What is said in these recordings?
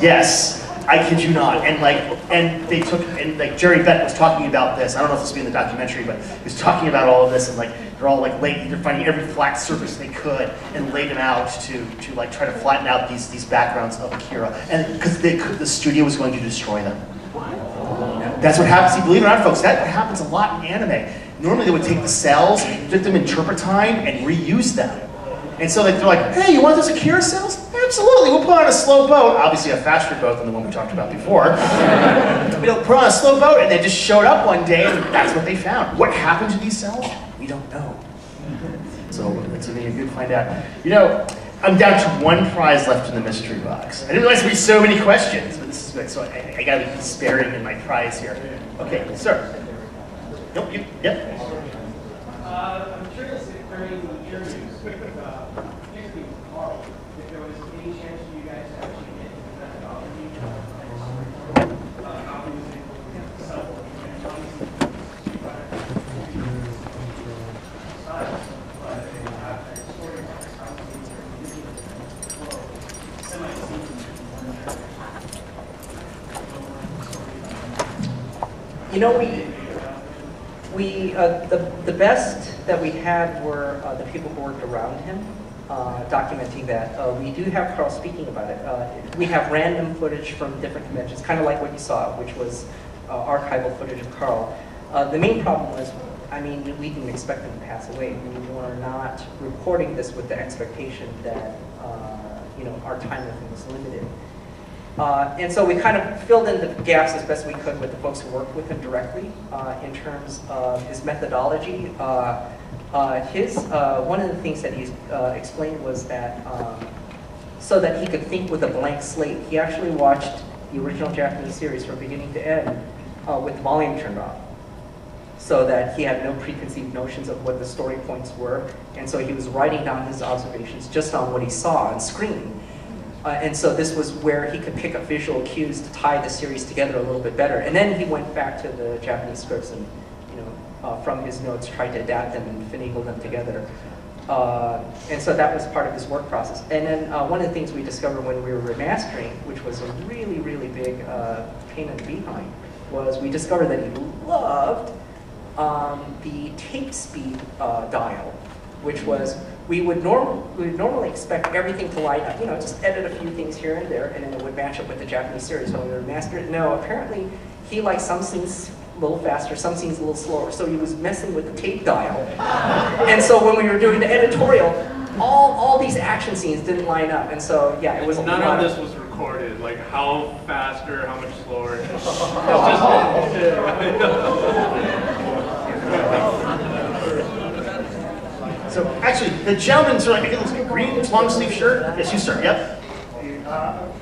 Yes. I kid you not, and they took, and like Jerry Beck was talking about this. I don't know if this will be in the documentary, but he was talking about all of this, and like they're all like they're finding every flat surface they could and laid them out to like try to flatten out these backgrounds of Akira, and because the studio was going to destroy them. That's what happens. See, believe it or not, folks, that happens a lot in anime. Normally they would take the cells, dip them in turpentine, and reuse them. And so they're like, hey, you want those Akira cells? Absolutely, we'll put on a slow boat, obviously a faster boat than the one we talked about before. We'll put on a slow boat, and they just showed up one day, and that's what they found. What happened to these cells? We don't know. So it's going to be good to find out. You know, I'm down to one prize left in the mystery box. I didn't realize there'd be so many questions, but this is good, so I got to be sparing in my prize here. Okay, sir. Nope, yep. I'm curious if during the interviews, particularly with Carl, if there was any chance for you guys to actually get into the methodology of using cell You know, the best that we had were the people who worked around him, documenting that. We do have Carl speaking about it. We have random footage from different conventions, kind of like what you saw, which was archival footage of Carl. The main problem was, I mean, we didn't expect him to pass away. We were not reporting this with the expectation that you know, our time with him was limited. And so we kind of filled in the gaps as best we could with the folks who worked with him directly in terms of his methodology. One of the things that he explained was that so that he could think with a blank slate, he actually watched the original Japanese series from beginning to end with the volume turned off, so that he had no preconceived notions of what the story points were. And so he was writing down his observations just on what he saw on screen. And so this was where he could pick up visual cues to tie the series together a little bit better. And then he went back to the Japanese scripts and, you know, from his notes tried to adapt them and finagle them together. And so that was part of his work process. And then one of the things we discovered when we were remastering, which was a really, really big pain in the behind, was we discovered that he loved the tape speed dial, which was, we would normally expect everything to line up, you know, just edit a few things here and there, and then it would match up with the Japanese series when we remastered it. No, apparently he liked some scenes a little faster, some scenes a little slower, so he was messing with the tape dial. And so when we were doing the editorial, all these action scenes didn't line up, and so yeah, it was none of this was recorded, like how faster, how much slower. It's So actually, the gentleman's like, it looks like a green long sleeve shirt. Yes, you sir. Yep.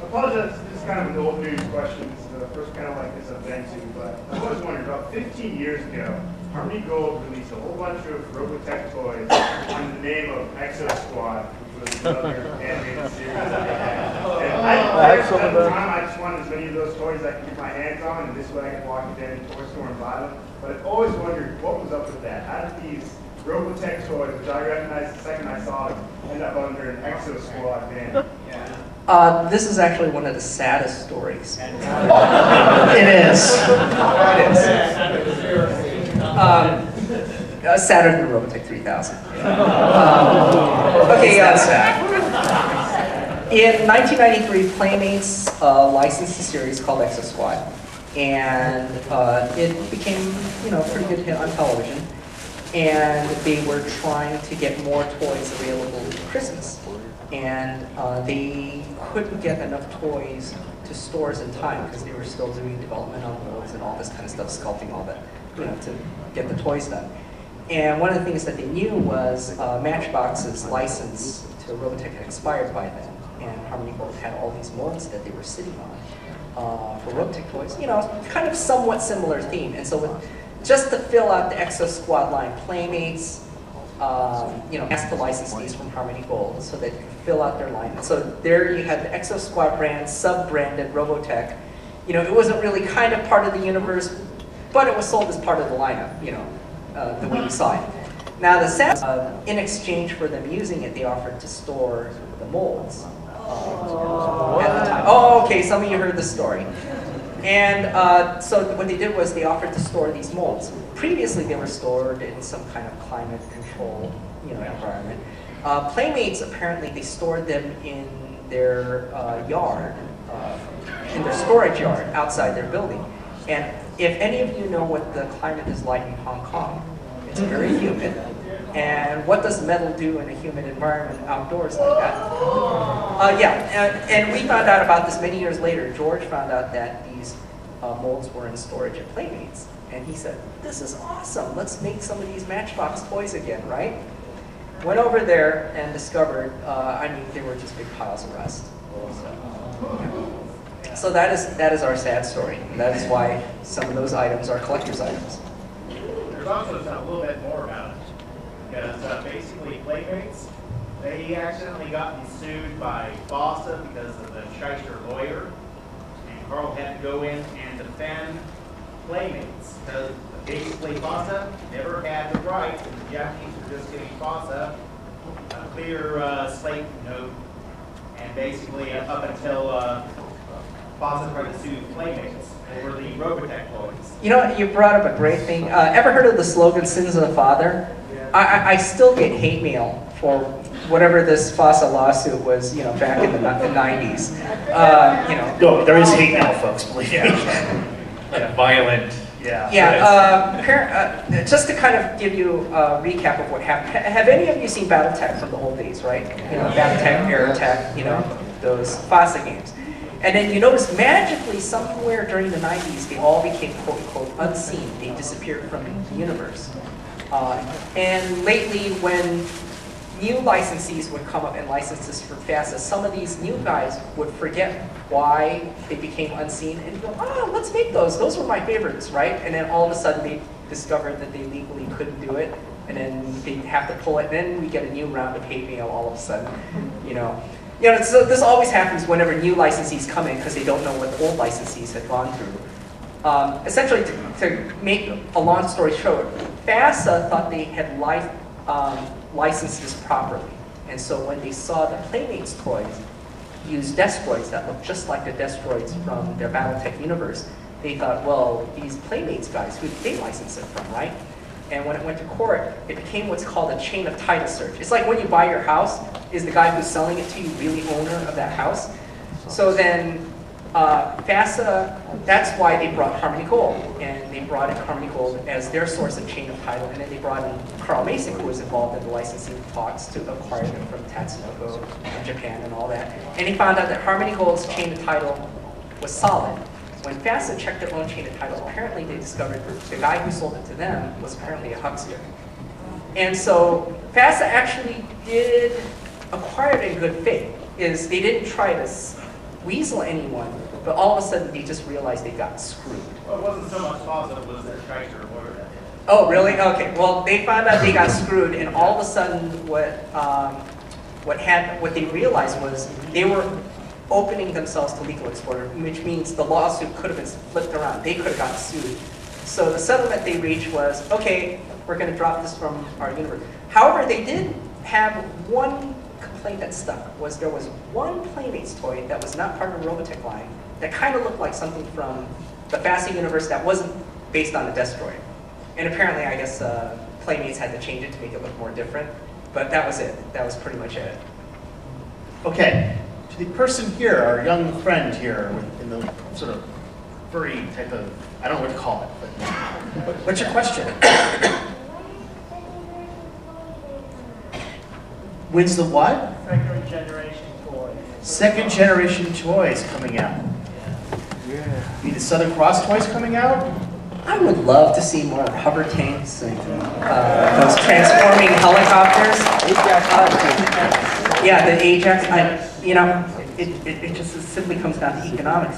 Apologize. This is kind of an old news question. It's the first panel like this I've been to, but I was wondering, about 15 years ago, Harmony Gold released a whole bunch of Robotech toys under the name of Exo Squad, which was another animated series that they had. And at the time, I just wanted as many of those toys I could get my hands on, and this way I could walk into any toy store and buy them. But I've always wondered what was up with that. How did these Robotech toys, which I recognized the second I saw them, end up under an Exo Squad banner? This is actually one of the saddest stories. It is. Sadder than Robotech 3000. Okay, that's sad. In 1993, Playmates licensed a series called Exo Squad, and it became, you know, a pretty good hit on television. And they were trying to get more toys available for Christmas. And they couldn't get enough toys to stores in time because they were still doing development on molds and all this kind of stuff, sculpting all that, you know, to get the toys done. And one of the things that they knew was Matchbox's license to Robotech had expired by then. And Harmony Gold had all these molds that they were sitting on for Robotech toys. You know, kind of somewhat similar theme. And so with, just to fill out the Exo Squad line, Playmates, you know, asked to license these from Harmony Gold so they could fill out their line. And so there you had the Exo Squad brand, sub-branded Robotech. You know, it wasn't really kind of part of the universe, but it was sold as part of the lineup, you know, the way we saw it. Now the sad, in exchange for them using it, they offered to store the molds. at the time. Oh, okay, some of you heard the story. And so what they did was they offered to store these molds. Previously, they were stored in some kind of climate control, environment. Playmates, apparently, they stored them in their yard, in their storage yard outside their building. And if any of you know what the climate is like in Hong Kong, it's very humid. And what does metal do in a humid environment outdoors like that? And we found out about this many years later. George found out that these molds were in storage at Playmates. And he said, this is awesome. Let's make some of these Matchbox toys again, right? Went over there and discovered, they were just big piles of rust. So that is our sad story. And that is why some of those items are collector's items. There's also a little bit more about it. Because basically Playmates, they accidentally got sued by FOSSA because of the Shyster lawyer. And Carl had to go in and defend Playmates. Because basically FOSSA never had the right, and the Japanese were just giving FOSSA a clear slate note. And basically up until FOSSA tried to sue Playmates over the Robotech toys. You brought up a great thing. Ever heard of the slogan, "Sins of the Father"? I still get hate mail for whatever this FOSSA lawsuit was, back in the 90s. No, there is hate mail, folks, believe me. Yeah, violent. Yeah. Just to kind of give you a recap of what happened. Have any of you seen Battletech from the old days, right? Battletech, Aerotech, those FOSSA games. And then you notice magically somewhere during the 90s, they all became quote unquote unseen. They disappeared from the universe. And lately, when new licensees would come up and license this for FASA, some of these new guys would forget why they became unseen and go, oh, let's make those. Those were my favorites, right? And then all of a sudden, they discovered that they legally couldn't do it, and then they have to pull it. And then we get a new round of hate mail all of a sudden, So this always happens whenever new licensees come in because they don't know what the old licensees had gone through. Essentially, to make a long story short, FASA thought they had licensed this properly. And so when they saw the Playmates toys use Destroids that looked just like the Destroids from their Battletech universe, they thought, well, these Playmates guys, who did they license it from, right? And when it went to court, it became what's called a chain of title search. It's like when you buy your house, is the guy who's selling it to you really owner of that house? So then FASA, that's why they brought Harmony Gold. And they brought in Harmony Gold as their source of chain of title. And then they brought in Carl Mason, who was involved in the licensing talks to acquire them from Tatsunoko in Japan and all that. And he found out that Harmony Gold's chain of title was solid. When FASA checked their own chain of title, apparently they discovered the guy who sold it to them was apparently a huckster. And so FASA actually did acquire it in good faith. They didn't try to weasel anyone, but all of a sudden they just realized they got screwed. Well, it wasn't so much FOSSA, it was the Shyster lawyer that did. Oh, really? Okay. Well, they found out they got screwed, and all of a sudden what they realized was they were opening themselves to legal exposure, which means the lawsuit could have been flipped around. They could have gotten sued. So the settlement they reached was, okay, we're going to drop this from our universe. However, they did have one complaint that stuck. There was one Playmates toy that was not part of the Robotech line that kind of looked like something from the FASA universe that wasn't based on the Destroyer. And apparently, I guess Playmates had to change it to make it look more different. But that was it. That was pretty much it. Okay. To the person here, our young friend here, in the sort of furry type of, I don't know what to call it, but what's your question? When's the what? Second generation toys. Second generation toys coming out. Yeah. You mean the Southern Cross toys coming out? I would love to see more hover tanks and those transforming helicopters. Yeah, the Ajax. It just simply comes down to economics.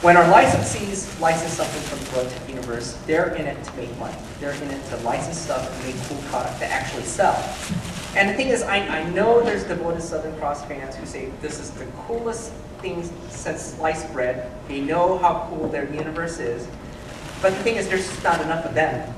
When our licensees license something from the Robotech universe, they're in it to make money. They're in it to license stuff and make cool product to actually sell. And the thing is, I know there's devoted Southern Cross fans who say this is the coolest thing since sliced bread. They know how cool their universe is. But the thing is, there's just not enough of them.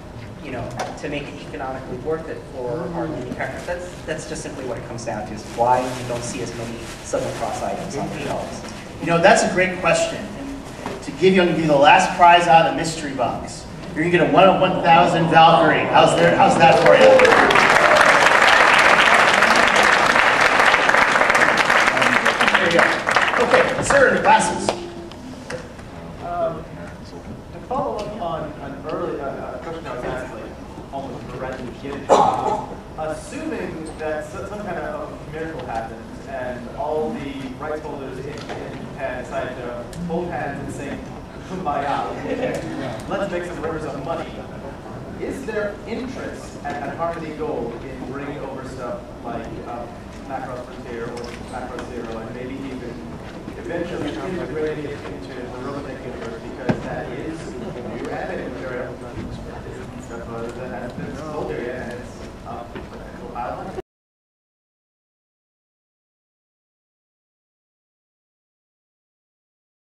you know, to make it economically worth it for our manufacturers. That's just simply what it comes down to, is why you don't see as many Southern Cross items on the shelves. You know, that's a great question. And to give you, I'm going to give you the last prize out of the mystery box. You're going to get a 1 of 1,000 Valkyrie. How's that for you? There you go. Okay, sir, in the glasses. To follow up on an early question I was asked, like almost right at the beginning, assuming that some kind of miracle happens and all the rights holders in Japan decide to hold hands and say, "Kumbaya, let's make some rivers of money," is there interest at Harmony Gold in